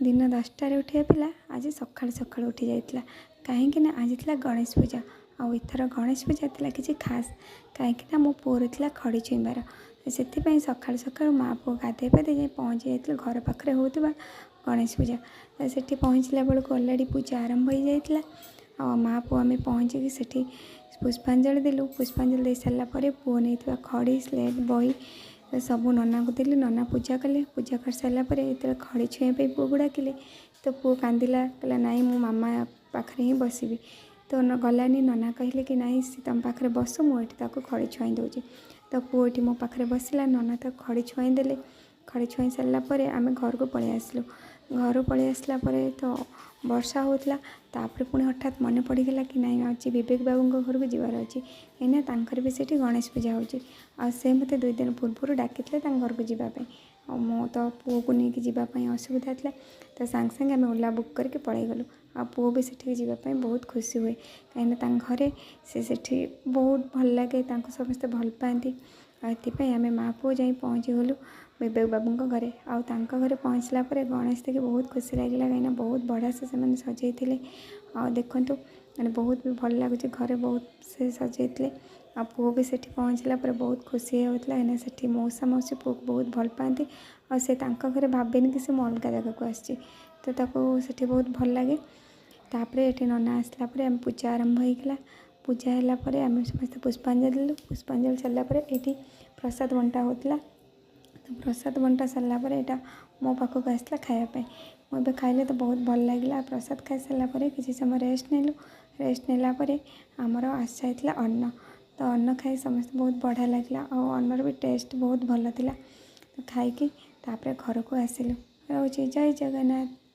दिन 10टार उठिया पिला आज सकाळु सकाळु उठी जाइतिला कहीं आज थी गणेश पूजा आउ एथर गणेश पूजा थी किसी खास कहीं मो पुअर थी खड़ी छुईबार से सकाळु सकाळु माँ पुओ गाधे पाधे जाए पहुँची जाइए घर पाखे होता गणेश पूजा से पहुँचला बेलू अलरेडी पूजा आरंभ हो जाइए आ माँ पुओ आम पहुँचिकी से पुष्पांजलि देलु पुष्पांजलि दे सारापर पुओ नहीं खड़ी स्लेट बही सबू नना को देली नना पूजा कले पूजा कर सारापर ये खड़ी छुँया पुओ को डाकिले तो पुओ कांदिला कहला नाई मो मामा पाखे ही बसबी तो गलानी नना कहले कि नाई सी तुम पाखे बस मुझे खड़ी छुआई दूची तो पुओ ये मो पाखे बसला नना तो खड़ी छुआई देले खड़ी छुआई सारापर आम घर को पलि आसलु घर पलि आसला तो वर्षा होता तापर पुणी हठात मन पड़गला कि नाई आज विवेक बाबू घर को जीवार अच्छी कहीं तांकर भी सेठी गणेश पूजा हो से मत 2 दिन पूर्व डाकी घर को जीवाई मो तो पुओ को लेकिन जीवाई असुविधा था तो सांगे सांगे आम ओला बुक करके पलि गलु आ पुओ भी सेठी जीवाई बहुत खुशी हुए कहीं घरे से बहुत भल लगे समस्ते भल पाती आए आम माँ पुओ जा पहुँची गलु विवेक बाबू घरे आउ घरे पहुँचला गणेश देखिए बहुत खुशी लगे कहीं बहुत बढ़िया से सजाई देखु मैंने बहुत भी भल लगुच घरे बहुत से सजाई आ पुओ भी सेठी पहुँचला बहुत खुशी होता है से मौसा मौसी पुओ को बहुत भल पाती और घरे भावेनि कि से अलग जगह को आसी तो सेठी बहुत भल लगे तापर ये नना आसला आम पूजा आरंभ होगा पूजा है आम समस्त पुष्पांजलि देलु पुष्पांजलि सारापर ये प्रसाद बंटा होता तो प्रसाद बंटा सारापर यहाँ मो पाखक आसला खायापी मुझे खाइले तो बहुत भल लगे प्रसाद खाई सारापर किसी समय रेस्ट नेलु रेस्ट नेलापर आमर आशा होता अन्न तो अन्न खाई समस्त बहुत बढ़िया लगे और अन्नर भी टेस्ट बहुत भल था तो खाई तापर घर को आसिलु रोचे जय जगन्नाथ।